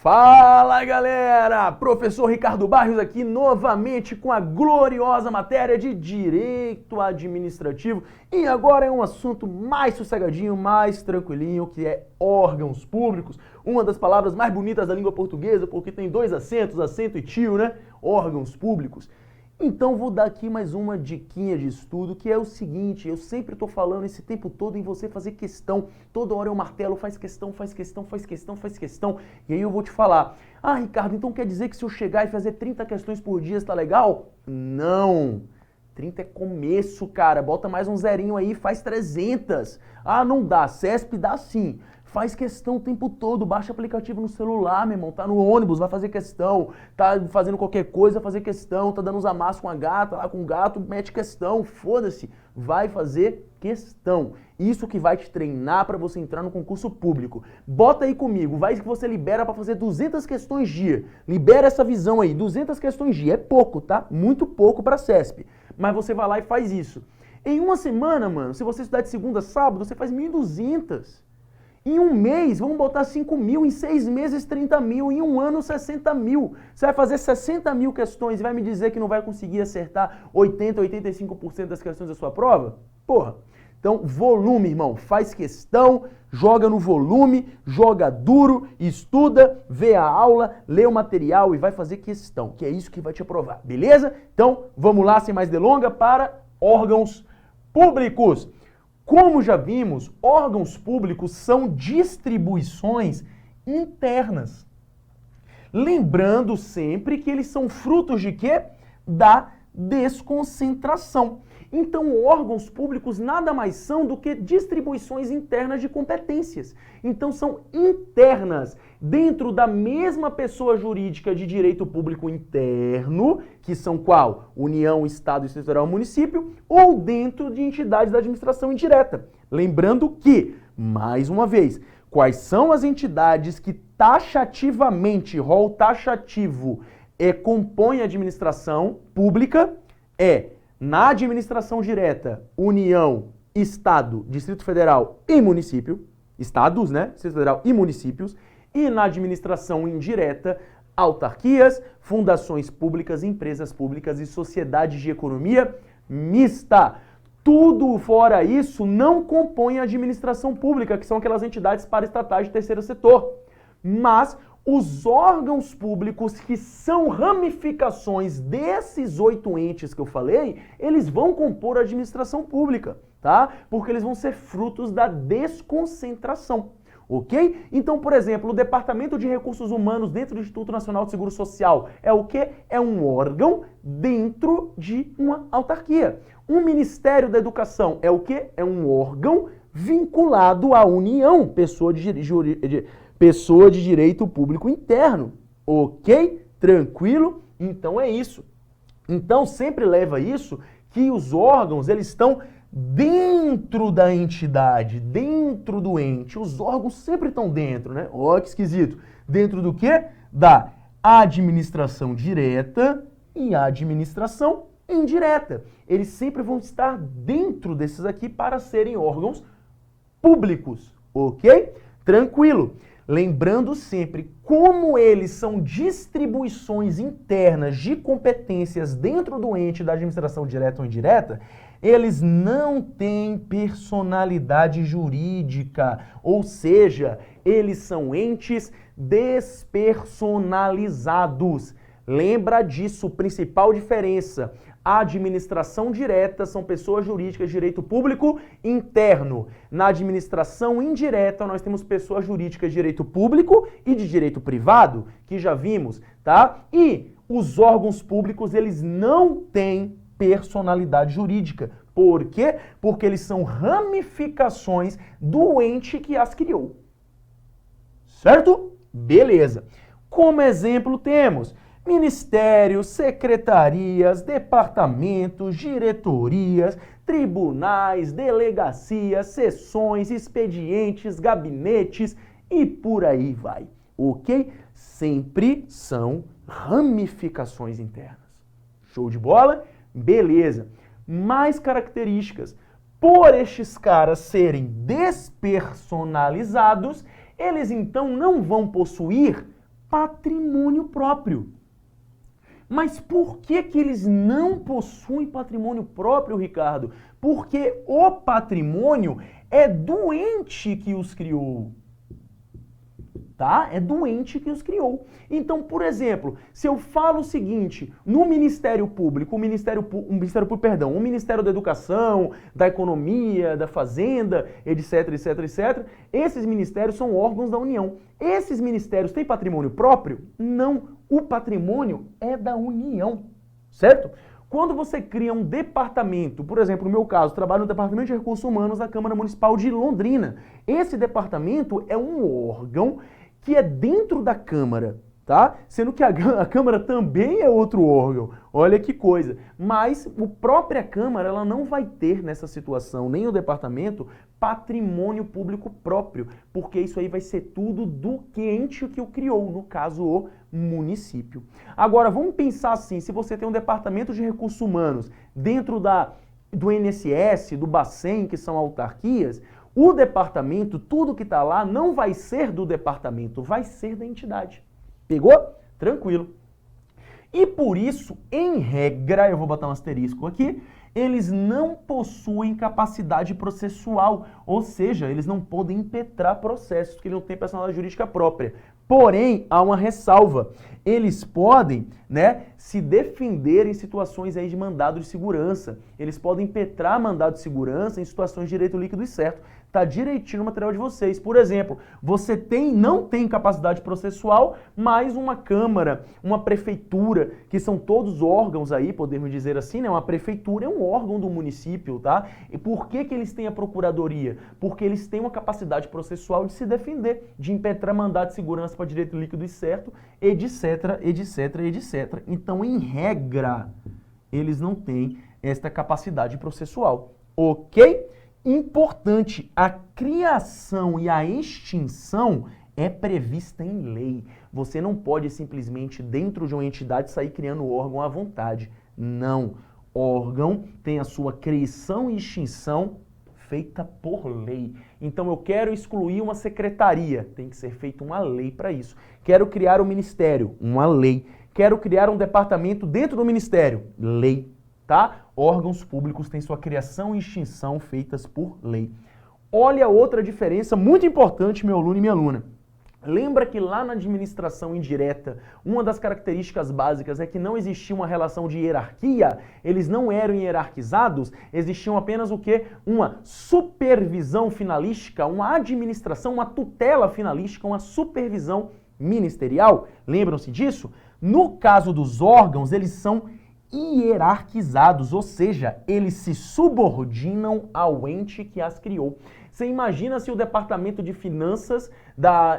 Fala galera, professor Ricardo Barros aqui novamente com a gloriosa matéria de Direito Administrativo e agora é um assunto mais sossegadinho, mais tranquilinho, que é órgãos públicos, uma das palavras mais bonitas da língua portuguesa porque tem dois acentos, acento e tio, né? Órgãos públicos. Então vou dar aqui mais uma diquinha de estudo, que é o seguinte, eu sempre estou falando esse tempo todo em você fazer questão, toda hora eu martelo, faz questão, faz questão, faz questão, faz questão, e aí eu vou te falar, Ricardo, então quer dizer que se eu chegar e fazer 30 questões por dia está legal? Não! 30 é começo, cara, bota mais um zerinho aí, faz 300. Não dá, CESP dá sim. Faz questão o tempo todo, baixa aplicativo no celular, meu irmão, tá no ônibus, vai fazer questão, tá fazendo qualquer coisa, vai fazer questão, tá dando uns amassos com a gata, lá com o gato, mete questão, foda-se, vai fazer questão. Isso que vai te treinar para você entrar no concurso público. Bota aí comigo, vai que você libera para fazer 200 questões dia, libera essa visão aí, 200 questões dia, é pouco, tá? Muito pouco para CESP, mas você vai lá e faz isso. Em uma semana, mano, se você estudar de segunda a sábado, você faz 1.200. Em um mês, vamos botar 5 mil, em 6 meses 30 mil, em um ano 60 mil. Você vai fazer 60 mil questões e vai me dizer que não vai conseguir acertar 80, 85% das questões da sua prova? Porra! Então, volume, irmão, faz questão, joga no volume, joga duro, estuda, vê a aula, lê o material e vai fazer questão, que é isso que vai te aprovar, beleza? Então, vamos lá, sem mais delonga, para órgãos públicos. Como já vimos, órgãos públicos são distribuições internas. Lembrando sempre que eles são frutos de quê? Da desconcentração. Então, órgãos públicos nada mais são do que distribuições internas de competências. Então, são internas dentro da mesma pessoa jurídica de direito público interno, que são qual? União, Estado, Distrito Federal, Município, ou dentro de entidades da administração indireta. Lembrando que, mais uma vez, quais são as entidades que taxativamente, rol taxativo, compõem a administração pública? Na administração direta, União, Estado, Distrito Federal e Município, Estados, né? Distrito Federal e municípios, e na administração indireta, autarquias, fundações públicas, empresas públicas e sociedades de economia mista. Tudo fora isso não compõe a administração pública, que são aquelas entidades paraestatais de terceiro setor. Mas os órgãos públicos, que são ramificações desses 8 entes que eu falei, eles vão compor a administração pública, tá? Porque eles vão ser frutos da desconcentração, ok? Então, por exemplo, o Departamento de Recursos Humanos dentro do Instituto Nacional de Seguro Social é o quê? É um órgão dentro de uma autarquia. O Ministério da Educação é o quê? É um órgão vinculado à União, pessoa de direito público interno, ok? Tranquilo? Então é isso. Então sempre leva isso que os órgãos, eles estão dentro da entidade, dentro do ente. Os órgãos sempre estão dentro, né? Ó, que esquisito. Dentro do quê? Da administração direta e administração indireta. Eles sempre vão estar dentro desses aqui para serem órgãos públicos, ok? Tranquilo. Lembrando sempre, como eles são distribuições internas de competências dentro do ente da administração direta ou indireta, eles não têm personalidade jurídica, ou seja, eles são entes despersonalizados. Lembra disso, principal diferença. A administração direta são pessoas jurídicas de direito público interno. Na administração indireta, nós temos pessoas jurídicas de direito público e de direito privado, que já vimos, tá? E os órgãos públicos, eles não têm personalidade jurídica. Por quê? Porque eles são ramificações do ente que as criou. Certo? Beleza. Como exemplo temos ministérios, secretarias, departamentos, diretorias, tribunais, delegacias, seções, expedientes, gabinetes e por aí vai, ok? Sempre são ramificações internas. Show de bola? Beleza. Mais características. Por estes caras serem despersonalizados, eles então não vão possuir patrimônio próprio. Mas por que que eles não possuem patrimônio próprio, Ricardo? Porque o patrimônio é do ente que os criou. Tá? É do ente que os criou. Então, por exemplo, se eu falo o seguinte, no Ministério Público, o Ministério da Educação, da Economia, da Fazenda, etc, etc, etc, esses ministérios são órgãos da União. Esses ministérios têm patrimônio próprio? Não. O patrimônio é da União, certo? Quando você cria um departamento, por exemplo, no meu caso, trabalho no Departamento de Recursos Humanos da Câmara Municipal de Londrina. Esse departamento é um órgão que é dentro da Câmara, tá? Sendo que a Câmara também é outro órgão. Olha que coisa. Mas a própria Câmara, ela não vai ter nessa situação, nem o departamento, patrimônio público próprio, porque isso aí vai ser tudo do ente que o criou, no caso, o município. Agora, vamos pensar assim, se você tem um departamento de recursos humanos dentro do INSS, do Bacen, que são autarquias, o departamento, tudo que está lá, não vai ser do departamento, vai ser da entidade. Pegou? Tranquilo. E por isso, em regra, eu vou botar um asterisco aqui, eles não possuem capacidade processual, ou seja, eles não podem impetrar processos, porque eles não têm personalidade jurídica própria. Porém, há uma ressalva. Eles podem, se defender em situações aí de mandado de segurança. Eles podem impetrar mandado de segurança em situações de direito líquido e certo. Tá direitinho no material de vocês. Por exemplo, você não tem capacidade processual, mas uma Câmara, uma Prefeitura, que são todos órgãos aí, podemos dizer assim, né? Uma Prefeitura é um órgão do município, tá? E por que que eles têm a Procuradoria? Porque eles têm uma capacidade processual de se defender, de impetrar mandado de segurança para direito líquido e certo, etc, etc, etc. Então, em regra, eles não têm esta capacidade processual, ok? Importante, a criação e a extinção é prevista em lei. Você não pode simplesmente, dentro de uma entidade, sair criando órgão à vontade. Não. Órgão tem a sua criação e extinção feita por lei. Então, eu quero excluir uma secretaria, tem que ser feita uma lei para isso. Quero criar um ministério, uma lei. Quero criar um departamento dentro do ministério, lei. Tá? Órgãos públicos têm sua criação e extinção feitas por lei. Olha outra diferença muito importante, meu aluno e minha aluna. Lembra que lá na administração indireta, uma das características básicas é que não existia uma relação de hierarquia, eles não eram hierarquizados, existiam apenas o quê? Uma supervisão finalística, uma administração, uma tutela finalística, uma supervisão ministerial. Lembram-se disso? No caso dos órgãos, eles são hierarquizados, ou seja, eles se subordinam ao ente que as criou. Você imagina se o departamento de finanças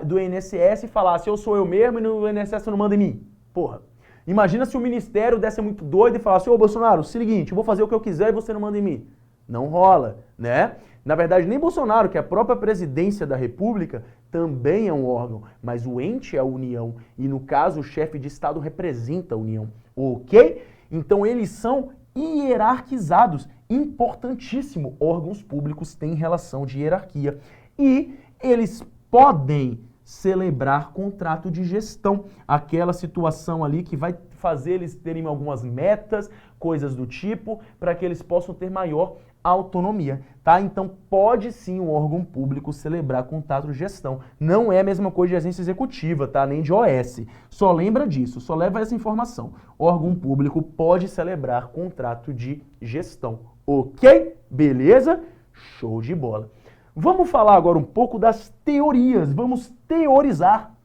do INSS falasse, eu sou eu mesmo e no INSS não manda em mim. Porra. Imagina se o ministério desse muito doido e falasse, ô Bolsonaro, seguinte, eu vou fazer o que eu quiser e você não manda em mim. Não rola, né? Na verdade, nem Bolsonaro, que é a própria presidência da República, também é um órgão, mas o ente é a União e, no caso, o chefe de Estado representa a União, ok? Então, eles são hierarquizados. Importantíssimo, órgãos públicos têm relação de hierarquia. E eles podem celebrar contrato de gestão. Aquela situação ali que vai fazer eles terem algumas metas, coisas do tipo, para que eles possam ter maior autonomia, tá? Então, pode sim o órgão público celebrar contrato de gestão. Não é a mesma coisa de agência executiva, tá? Nem de OS. Só lembra disso, só leva essa informação. Órgão público pode celebrar contrato de gestão. Ok? Beleza? Show de bola. Vamos falar agora um pouco das teorias. Vamos teorizar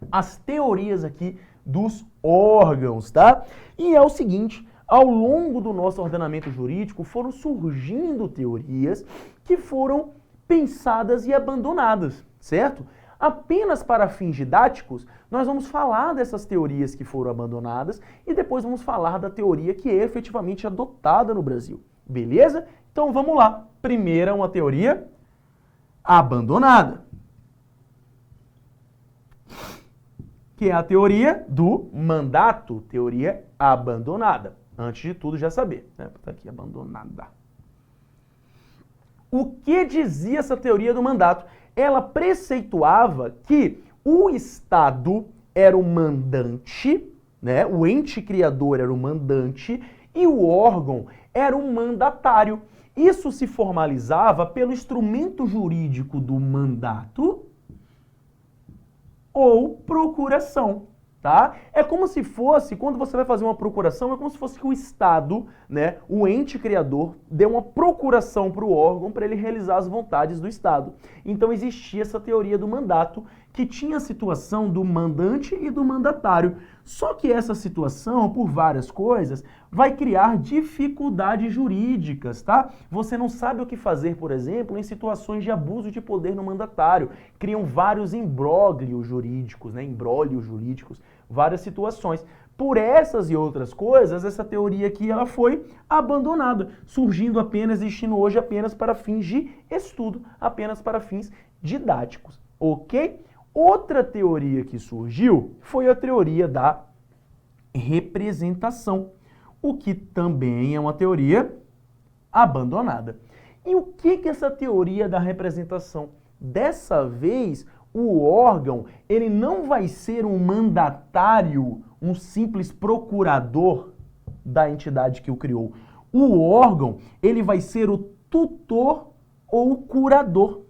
as teorias aqui dos órgãos, tá? E é o seguinte, ao longo do nosso ordenamento jurídico foram surgindo teorias que foram pensadas e abandonadas, certo? Apenas para fins didáticos, nós vamos falar dessas teorias que foram abandonadas e depois vamos falar da teoria que é efetivamente adotada no Brasil. Beleza? Então vamos lá. Primeira, uma teoria abandonada, que é a teoria do mandato, teoria abandonada. Antes de tudo, já saber. Tá aqui, abandonada. O que dizia essa teoria do mandato? Ela preceituava que o Estado era o mandante, né? O ente criador era o mandante e o órgão era o mandatário. Isso se formalizava pelo instrumento jurídico do mandato ou procuração, tá? É como se fosse, quando você vai fazer uma procuração, é como se fosse que o Estado, né, o ente criador, dê uma procuração para o órgão para ele realizar as vontades do Estado. Então existia essa teoria do mandato, que tinha a situação do mandante e do mandatário. Só que essa situação, por várias coisas, vai criar dificuldades jurídicas, tá? Você não sabe o que fazer, por exemplo, em situações de abuso de poder no mandatário. Criam vários imbróglios jurídicos, né? Imbróglios jurídicos, várias situações. Por essas e outras coisas, essa teoria aqui ela foi abandonada, surgindo apenas, existindo hoje apenas para fins de estudo, apenas para fins didáticos, ok? Outra teoria que surgiu foi a teoria da representação, o que também é uma teoria abandonada. E o que é essa teoria da representação? Dessa vez, o órgão, ele não vai ser um mandatário, um simples procurador da entidade que o criou. O órgão, ele vai ser o tutor ou o curador.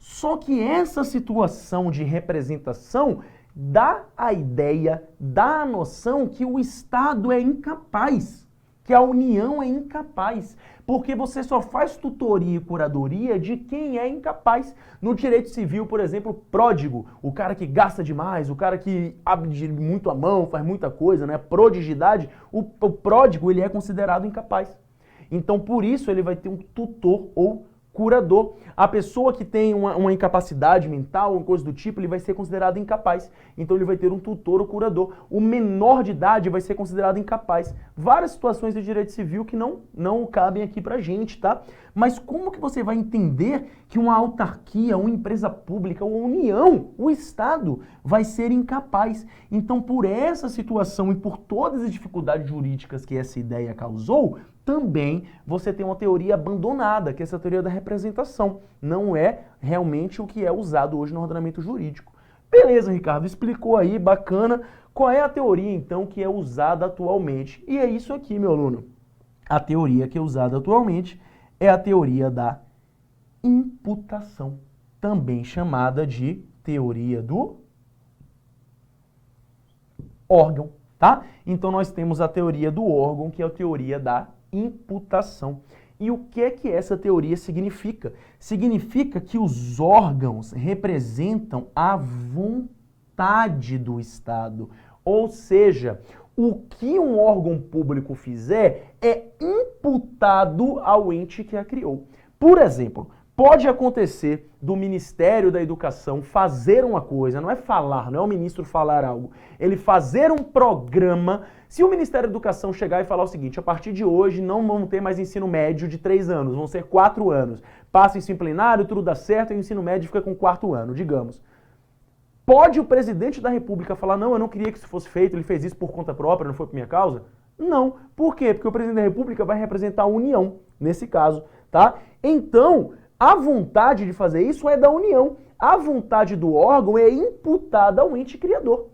Só que essa situação de representação dá a ideia, dá a noção que o Estado é incapaz, que a União é incapaz, porque você só faz tutoria e curadoria de quem é incapaz. No direito civil, por exemplo, pródigo, o cara que gasta demais, o cara que abre muito a mão, faz muita coisa, né? Prodigidade, o pródigo ele é considerado incapaz. Então, por isso, ele vai ter um tutor ou curador. A pessoa que tem uma incapacidade mental, uma coisa do tipo, ele vai ser considerado incapaz. Então ele vai ter um tutor ou curador. O menor de idade vai ser considerado incapaz. Várias situações do direito civil que não cabem aqui pra gente, tá? Mas como que você vai entender que uma autarquia, uma empresa pública, uma união, o Estado, vai ser incapaz? Então, por essa situação e por todas as dificuldades jurídicas que essa ideia causou, também você tem uma teoria abandonada, que é essa teoria da representação. Não é realmente o que é usado hoje no ordenamento jurídico. Beleza, Ricardo, explicou aí, bacana. Qual é a teoria, então, que é usada atualmente? E é isso aqui, meu aluno. A teoria que é usada atualmente é a teoria da imputação, também chamada de teoria do órgão, tá? Então nós temos a teoria do órgão, que é a teoria da imputação. E o que é que essa teoria significa? Significa que os órgãos representam a vontade do Estado. Ou seja, o que um órgão público fizer é imputado ao ente que a criou. Por exemplo, pode acontecer do Ministério da Educação fazer uma coisa, não é falar, não é o ministro falar algo, ele fazer um programa. Se o Ministério da Educação chegar e falar o seguinte: a partir de hoje não vamos ter mais ensino médio de 3 anos, vão ser 4 anos. Passa ensino plenário, tudo dá certo e o ensino médio fica com 4º ano, digamos. Pode o presidente da República falar: não, eu não queria que isso fosse feito, ele fez isso por conta própria, não foi por minha causa? Não. Por quê? Porque o presidente da República vai representar a União, nesse caso, tá? Então, a vontade de fazer isso é da União. A vontade do órgão é imputada ao ente criador.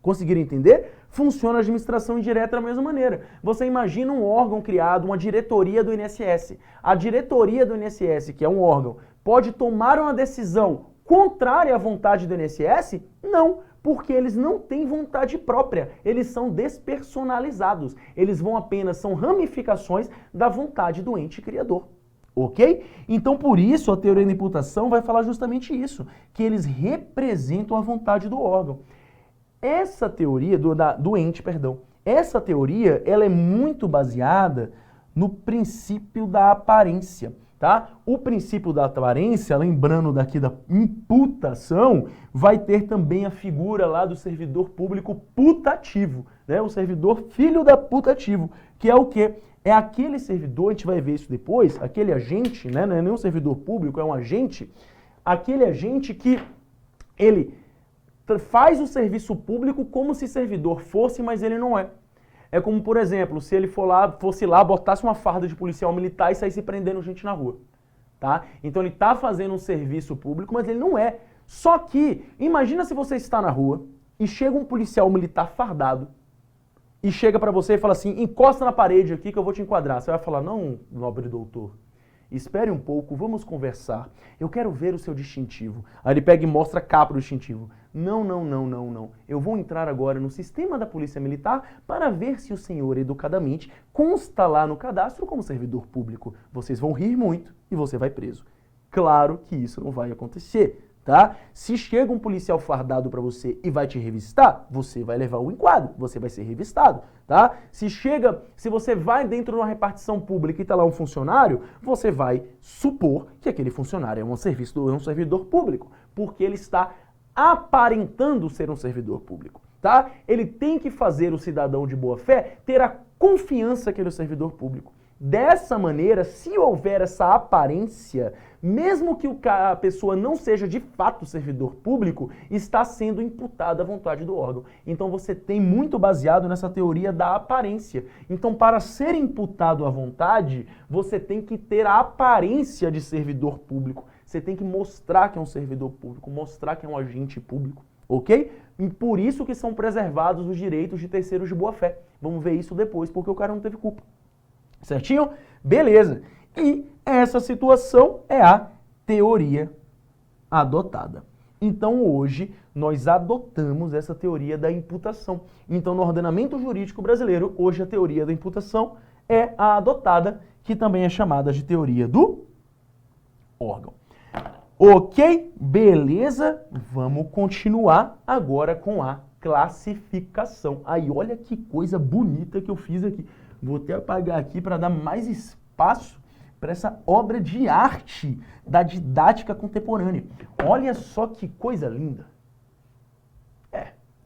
Conseguiram entender? Funciona a administração indireta da mesma maneira. Você imagina um órgão criado, uma diretoria do INSS. A diretoria do INSS, que é um órgão, pode tomar uma decisão contrária à vontade do INSS? Não, porque eles não têm vontade própria. Eles são despersonalizados. Eles são ramificações da vontade do ente criador. Ok? Então, por isso, a teoria da imputação vai falar justamente isso, que eles representam a vontade do órgão. Essa teoria, do ente, essa teoria, ela é muito baseada no princípio da aparência, tá? O princípio da aparência, lembrando daqui da imputação, vai ter também a figura lá do servidor público putativo, né? O servidor filho da putativo, que é o quê? É aquele servidor, a gente vai ver isso depois, aquele agente, né? Não é nem um servidor público, é um agente, aquele agente que ele faz o serviço público como se servidor fosse, mas ele não é. É como, por exemplo, se ele fosse lá, botasse uma farda de policial militar e saísse prendendo gente na rua, tá? Então ele está fazendo um serviço público, mas ele não é. Só que, imagina se você está na rua e chega um policial militar fardado e chega pra você e fala assim, encosta na parede aqui que eu vou te enquadrar. Você vai falar, não, nobre doutor, espere um pouco, vamos conversar. Eu quero ver o seu distintivo. Aí ele pega e mostra a capa do distintivo. Não, não, não, não, não. Eu vou entrar agora no sistema da Polícia Militar para ver se o senhor, educadamente, consta lá no cadastro como servidor público. Vocês vão rir muito e você vai preso. Claro que isso não vai acontecer, tá? Se chega um policial fardado para você e vai te revistar, você vai levar o enquadro, você vai ser revistado, tá? Se você vai dentro de uma repartição pública e tá lá um funcionário, você vai supor que aquele funcionário é um servidor público, porque ele está aparentando ser um servidor público, tá? Ele tem que fazer o cidadão de boa fé ter a confiança que ele é um servidor público. Dessa maneira, se houver essa aparência, mesmo que a pessoa não seja de fato servidor público, está sendo imputada à vontade do órgão. Então você tem muito baseado nessa teoria da aparência. Então, para ser imputado à vontade, você tem que ter a aparência de servidor público. Você tem que mostrar que é um servidor público, mostrar que é um agente público, ok? E por isso que são preservados os direitos de terceiros de boa fé. Vamos ver isso depois, porque o cara não teve culpa. Certinho? Beleza. E essa situação é a teoria adotada. Então hoje nós adotamos essa teoria da imputação. Então no ordenamento jurídico brasileiro, hoje a teoria da imputação é a adotada, que também é chamada de teoria do órgão. Ok? Beleza? Vamos continuar agora com a classificação. Aí olha que coisa bonita que eu fiz aqui. Vou até apagar aqui para dar mais espaço para essa obra de arte da didática contemporânea. Olha só que coisa linda.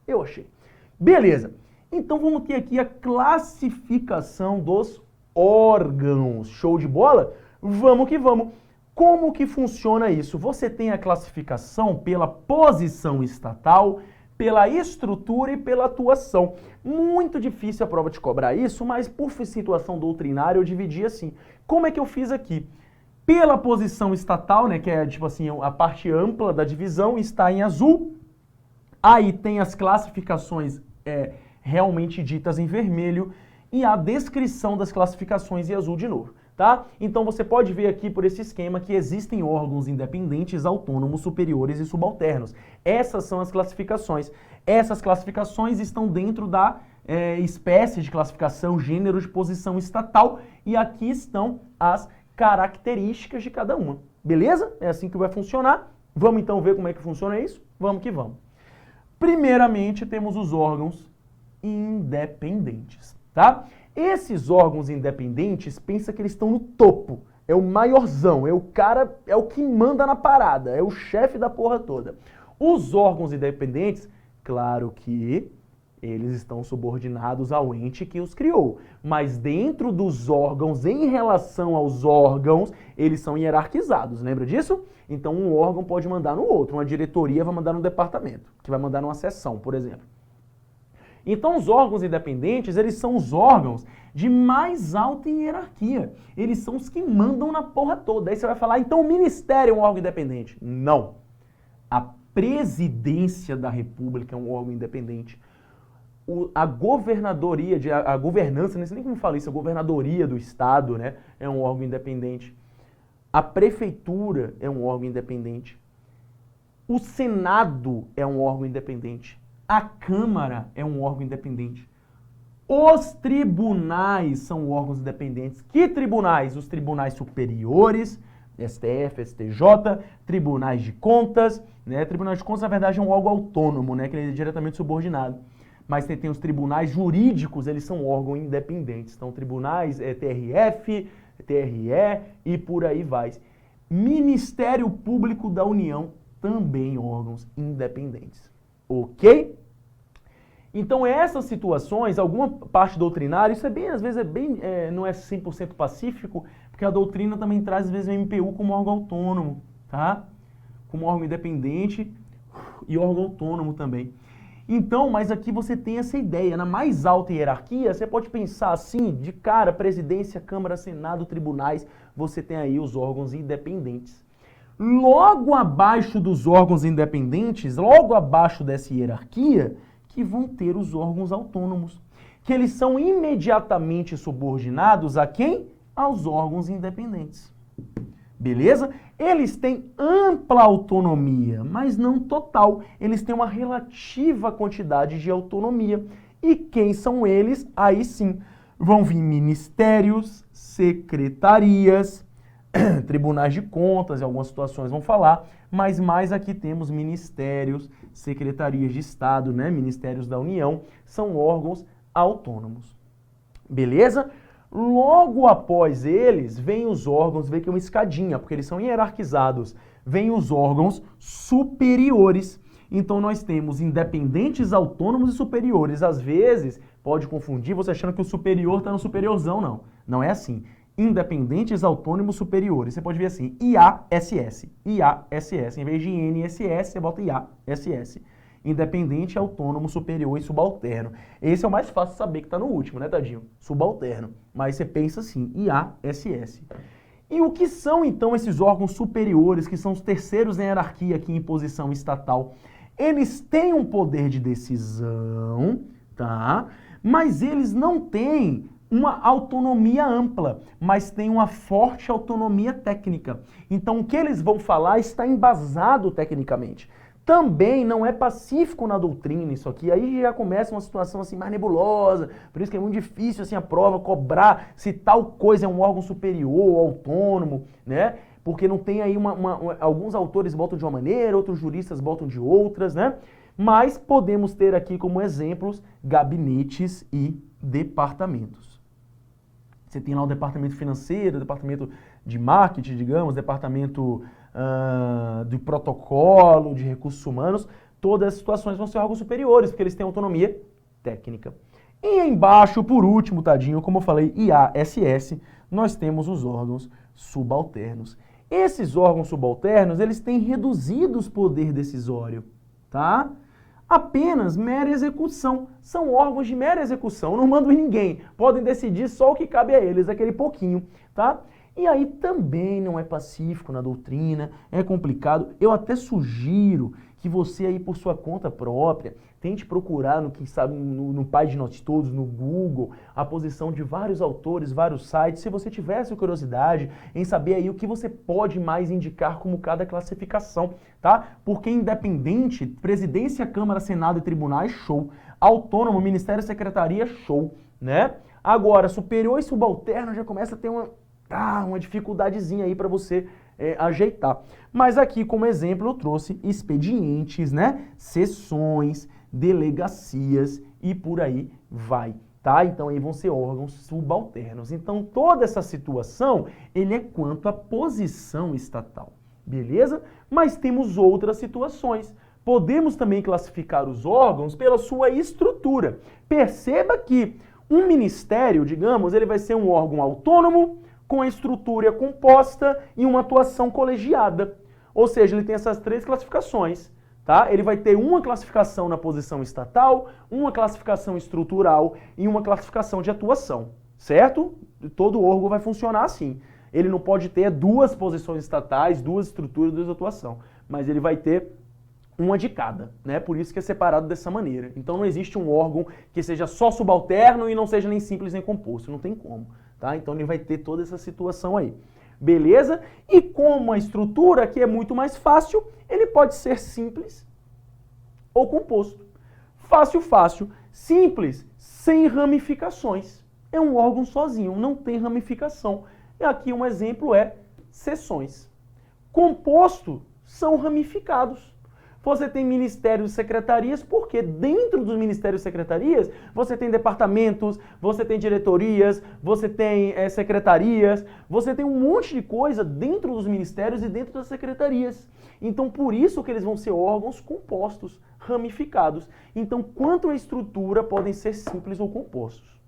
Eu achei. Beleza. Então vamos ter aqui a classificação dos órgãos. Show de bola? Vamos que vamos. Como que funciona isso? Você tem a classificação pela posição estatal, pela estrutura e pela atuação. Muito difícil a prova de cobrar isso, mas por situação doutrinária eu dividi assim. Como é que eu fiz aqui? Pela posição estatal, né, que é tipo assim, a parte ampla da divisão, está em azul. Aí tem as classificações realmente ditas em vermelho e a descrição das classificações em azul de novo. Tá? Então você pode ver aqui por esse esquema que existem órgãos independentes, autônomos, superiores e subalternos. Essas são as classificações. Essas classificações estão dentro da espécie de classificação, gênero de posição estatal, e aqui estão as características de cada uma. Beleza? É assim que vai funcionar. Vamos então ver como é que funciona isso? Vamos que vamos. Primeiramente temos os órgãos independentes, tá? Esses órgãos independentes, pensa que eles estão no topo, é o maiorzão, é o cara, é o que manda na parada, é o chefe da porra toda. Os órgãos independentes, claro que eles estão subordinados ao ente que os criou, mas dentro dos órgãos, em relação aos órgãos, eles são hierarquizados, lembra disso? Então um órgão pode mandar no outro, uma diretoria vai mandar no departamento, que vai mandar numa seção, por exemplo. Então os órgãos independentes, eles são os órgãos de mais alta hierarquia. Eles são os que mandam na porra toda. Aí você vai falar, então o Ministério é um órgão independente. Não. A Presidência da República é um órgão independente. A governadoria, a governança, não sei nem como fala isso, a governadoria do Estado, né, é um órgão independente. A Prefeitura é um órgão independente. O Senado é um órgão independente. A Câmara é um órgão independente. Os tribunais são órgãos independentes. Que tribunais? Os tribunais superiores, STF, STJ, tribunais de contas, né? Tribunais de contas, na verdade, é um órgão autônomo, né? Que ele é diretamente subordinado. Mas tem os tribunais jurídicos, eles são órgãos independentes. Então, tribunais, TRF, TRE e por aí vai. Ministério Público da União, também órgãos independentes. Ok? Então essas situações, alguma parte doutrinária, isso é bem, às vezes não é 100% pacífico, porque a doutrina também traz às vezes o MPU como órgão autônomo, tá? Como órgão independente e órgão autônomo também. Então, mas aqui você tem essa ideia, na mais alta hierarquia, você pode pensar assim, de cara, presidência, Câmara, Senado, tribunais, você tem aí os órgãos independentes. logo abaixo dos órgãos independentes, logo abaixo dessa hierarquia, que vão ter os órgãos autônomos, que eles são imediatamente subordinados a quem? Aos órgãos independentes. Beleza? Eles têm ampla autonomia, mas não total. Eles têm uma relativa quantidade de autonomia. E quem são eles? Aí sim, vão vir ministérios, secretarias, tribunais de contas, em algumas situações vão falar, mas mais aqui temos ministérios, secretarias de Estado, né? Ministérios da União, são órgãos autônomos. Beleza? Logo após eles, vem os órgãos, vem que é uma escadinha, porque eles são hierarquizados, vem os órgãos superiores. Então nós temos independentes, autônomos e superiores. Às vezes, pode confundir você achando que o superior está no superiorzão, não. Não é assim. Independentes, autônomos, superiores. Você pode ver assim, IASS, IASS. Em vez de INSS, você bota IASS. Independente, autônomo, superior e subalterno. Esse é o mais fácil de saber que está no último, né, tadinho? Subalterno. Mas você pensa assim, IASS. E o que são, então, esses órgãos superiores, que são os terceiros na hierarquia aqui em posição estatal? Eles têm um poder de decisão, tá? Mas eles não têm uma autonomia ampla, mas têm uma forte autonomia técnica. Então, o que eles vão falar está embasado tecnicamente. Também não é pacífico na doutrina isso aqui, aí já começa uma situação assim mais nebulosa, por isso que é muito difícil assim a prova cobrar se tal coisa é um órgão superior, autônomo, né? Porque não tem aí alguns autores botam de uma maneira, outros juristas botam de outras, né? Mas podemos ter aqui como exemplos gabinetes e departamentos. Você tem lá o departamento financeiro, o departamento de marketing, digamos, departamento de protocolo, de recursos humanos, todas as situações vão ser órgãos superiores, porque eles têm autonomia técnica. E embaixo, por último, tadinho, como eu falei, IASS, nós temos os órgãos subalternos. Esses órgãos subalternos, eles têm reduzido o poder decisório, tá? Apenas mera execução. São órgãos de mera execução, não mandam em ninguém. Podem decidir só o que cabe a eles, aquele pouquinho, tá? E aí também não é pacífico na doutrina, é complicado. Eu até sugiro que você aí por sua conta própria tente procurar no, quem sabe, no Pai de Nós Todos, no Google, a posição de vários autores, vários sites, se você tivesse curiosidade em saber aí o que você pode mais indicar como cada classificação, tá? Porque independente, presidência, Câmara, Senado e tribunais, show. Autônomo, Ministério e Secretaria, show, né? Agora, superior e subalterno já começa a ter uma dificuldadezinha aí para você ajeitar. Mas aqui, como exemplo, eu trouxe expedientes, né? Sessões, delegacias e por aí vai, tá? Então aí vão ser órgãos subalternos. Então toda essa situação, ele é quanto à posição estatal, beleza? Mas temos outras situações. Podemos também classificar os órgãos pela sua estrutura. Perceba que um ministério, digamos, ele vai ser um órgão autônomo, com a estrutura composta e uma atuação colegiada. Ou seja, ele tem essas três classificações, tá? Ele vai ter uma classificação na posição estatal, uma classificação estrutural e uma classificação de atuação, certo? Todo órgão vai funcionar assim. Ele não pode ter duas posições estatais, duas estruturas, duas atuação, mas ele vai ter uma de cada, né? Por isso que é separado dessa maneira. Então não existe um órgão que seja só subalterno e não seja nem simples nem composto, não tem como. Tá? Então ele vai ter toda essa situação aí. Beleza? E como a estrutura aqui é muito mais fácil, ele pode ser simples ou composto. Fácil, fácil. Simples, sem ramificações. É um órgão sozinho, não tem ramificação. E aqui um exemplo é sessões. Composto são ramificados. Você tem ministérios e secretarias, porque dentro dos ministérios e secretarias você tem departamentos, você tem diretorias, você tem secretarias, você tem um monte de coisa dentro dos ministérios e dentro das secretarias. Então, por isso que eles vão ser órgãos compostos, ramificados. Então, quanto à estrutura, podem ser simples ou compostos.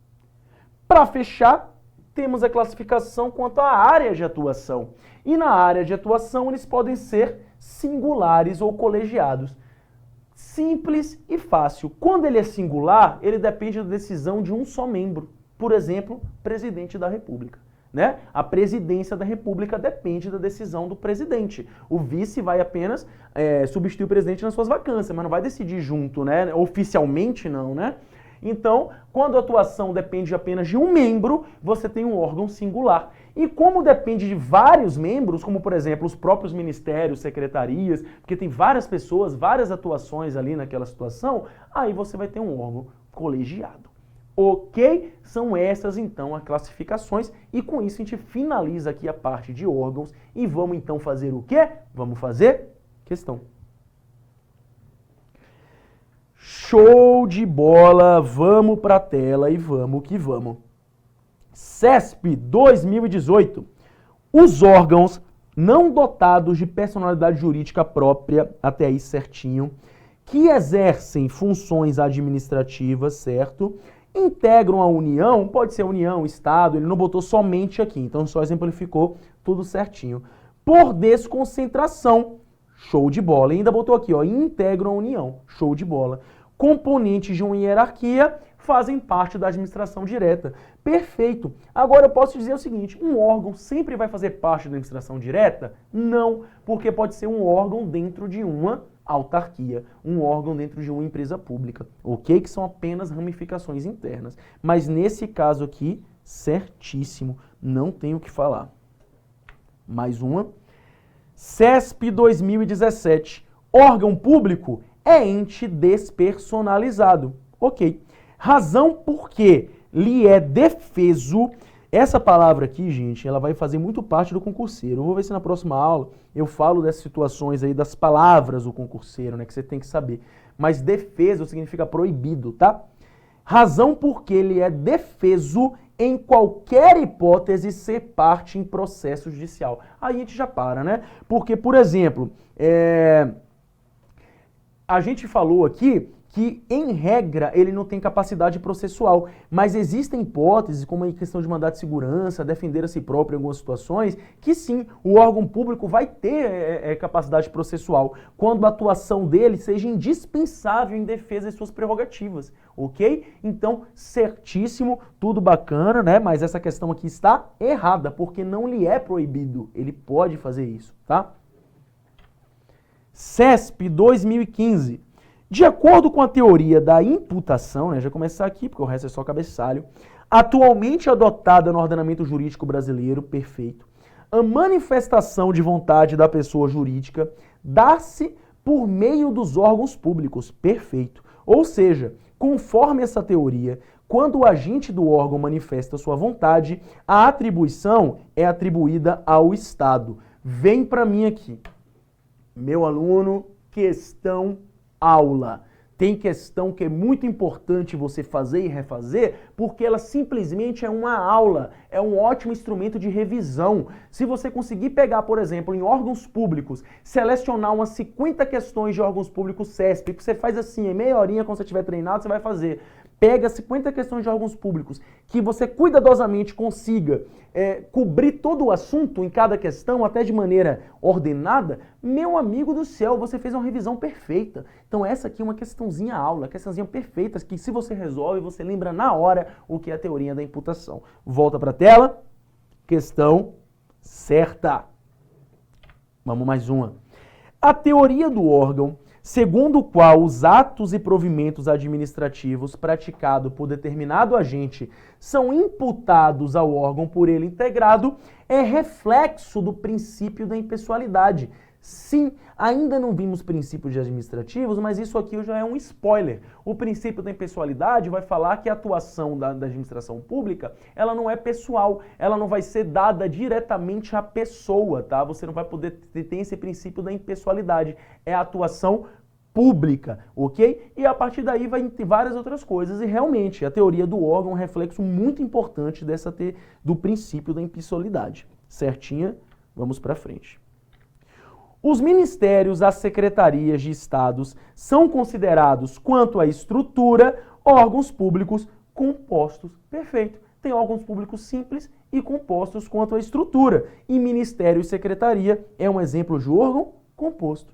Para fechar, temos a classificação quanto à área de atuação. E na área de atuação, eles podem ser singulares ou colegiados. Simples e fácil. Quando ele é singular, ele depende da decisão de um só membro. Por exemplo, presidente da República. né? A presidência da República depende da decisão do presidente. O vice vai apenas substituir o presidente nas suas vacâncias, mas não vai decidir junto, né? Oficialmente não, né? Então, quando a atuação depende apenas de um membro, você tem um órgão singular. E como depende de vários membros, como por exemplo os próprios ministérios, secretarias, porque tem várias pessoas, várias atuações ali naquela situação, aí você vai ter um órgão colegiado. Ok? São essas então as classificações e com isso a gente finaliza aqui a parte de órgãos e vamos então fazer o quê? Vamos fazer questão. Show de bola, vamos para a tela e vamos que vamos. CESP 2018. Os órgãos não dotados de personalidade jurídica própria, até aí certinho, que exercem funções administrativas, certo? Integram a União, pode ser União, Estado, ele não botou somente aqui, então só exemplificou tudo certinho. Por desconcentração. Show de bola. E ainda botou aqui, ó, integram a União. Show de bola. Componentes de uma hierarquia fazem parte da administração direta. Perfeito. Agora eu posso dizer o seguinte, um órgão sempre vai fazer parte da administração direta? Não, porque pode ser um órgão dentro de uma autarquia, um órgão dentro de uma empresa pública, ok? Que são apenas ramificações internas. Mas nesse caso aqui, certíssimo, não tenho o que falar. Mais uma. CESP 2017. Órgão público é ente despersonalizado. Ok. Razão por que lhe é defeso. Essa palavra aqui, gente, ela vai fazer muito parte do concurseiro. Eu vou ver se na próxima aula eu falo dessas situações aí, das palavras do concurseiro, né, que você tem que saber. Mas defeso significa proibido, tá? Razão por que lhe é defeso em qualquer hipótese ser parte em processo judicial. Aí a gente já para, né? Porque, por exemplo, a gente falou aqui que, em regra, ele não tem capacidade processual, mas existem hipóteses, como a questão de mandado de segurança, defender a si próprio em algumas situações, que sim, o órgão público vai ter capacidade processual, quando a atuação dele seja indispensável em defesa de suas prerrogativas, ok? Então, certíssimo, tudo bacana, né? Mas essa questão aqui está errada, porque não lhe é proibido, ele pode fazer isso, tá? CESP 2015. De acordo com a teoria da imputação, né, já começar aqui, porque o resto é só cabeçalho, atualmente adotada no ordenamento jurídico brasileiro, perfeito, a manifestação de vontade da pessoa jurídica dá-se por meio dos órgãos públicos, perfeito. Ou seja, conforme essa teoria, quando o agente do órgão manifesta sua vontade, a atribuição é atribuída ao Estado. Vem para mim aqui, meu aluno, questão aula. Tem questão que é muito importante você fazer e refazer, porque ela simplesmente é uma aula, é um ótimo instrumento de revisão. Se você conseguir pegar, por exemplo, em órgãos públicos, selecionar umas 50 questões de órgãos públicos CESP, que você faz assim, em meia horinha, quando você estiver treinado, você vai fazer. Pega 50 questões de órgãos públicos, que você cuidadosamente consiga cobrir todo o assunto em cada questão, até de maneira ordenada, meu amigo do céu, você fez uma revisão perfeita. Então essa aqui é uma questãozinha aula, questãozinha perfeita, que se você resolve, você lembra na hora o que é a teoria da imputação. Volta para a tela, questão certa. Vamos mais uma. A teoria do órgão, segundo o qual os atos e provimentos administrativos praticados por determinado agente são imputados ao órgão por ele integrado, é reflexo do princípio da impessoalidade. Sim, ainda não vimos princípios administrativos, mas isso aqui já é um spoiler. O princípio da impessoalidade vai falar que a atuação da administração pública, ela não é pessoal, ela não vai ser dada diretamente à pessoa, tá? Você não vai poder ter esse princípio da impessoalidade. É a atuação pública, ok? E a partir daí vai ter várias outras coisas. E realmente, a teoria do órgão é um reflexo muito importante do princípio da impessoalidade. Certinha? Vamos para frente. Os ministérios, as secretarias de estados são considerados, quanto à estrutura, órgãos públicos compostos. Perfeito. Tem órgãos públicos simples e compostos quanto à estrutura. E ministério e secretaria é um exemplo de órgão composto.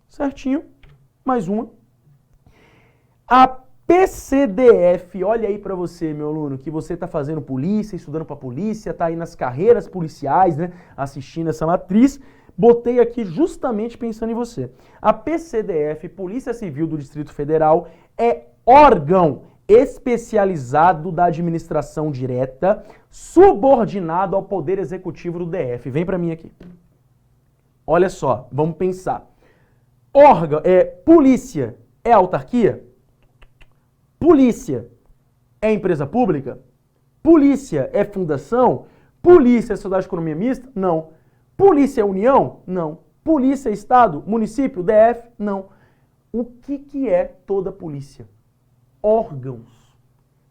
Certinho? Mais uma. A PCDF, olha aí pra você, meu aluno, que você tá fazendo polícia, estudando pra polícia, tá aí nas carreiras policiais, né, assistindo essa matriz, botei aqui justamente pensando em você. A PCDF, Polícia Civil do Distrito Federal, é órgão especializado da administração direta, subordinado ao Poder Executivo do DF. Vem pra mim aqui. Olha só, vamos pensar. Polícia é autarquia? Polícia é empresa pública? Polícia é fundação? Polícia é sociedade de economia mista? Não. Polícia é união? Não. Polícia é estado? Município? DF? Não. O que é toda polícia? Órgãos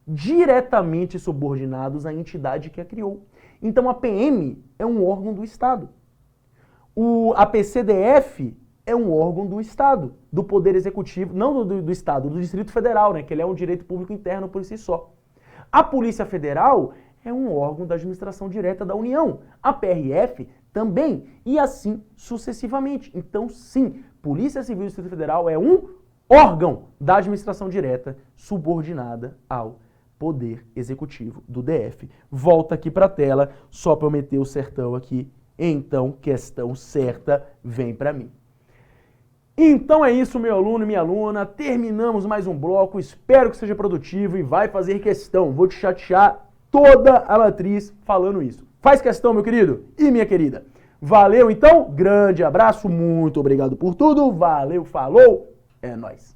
diretamente subordinados à entidade que a criou. Então a PM é um órgão do Estado. A PCDF é um órgão do Estado, do Poder Executivo, não do Estado, do Distrito Federal, né, que ele é um direito público interno por si só. A Polícia Federal é um órgão da administração direta da União. A PRF também, e assim sucessivamente. Então, sim, Polícia Civil do Distrito Federal é um órgão da administração direta subordinada ao Poder Executivo do DF. Volta aqui para a tela, só para eu meter o sertão aqui. Então, questão certa vem para mim. Então é isso, meu aluno e minha aluna. Terminamos mais um bloco. Espero que seja produtivo e vai fazer questão. Vou te chatear toda a matriz falando isso. Faz questão, meu querido e minha querida. Valeu, então. Grande abraço. Muito obrigado por tudo. Valeu, falou. É nóis.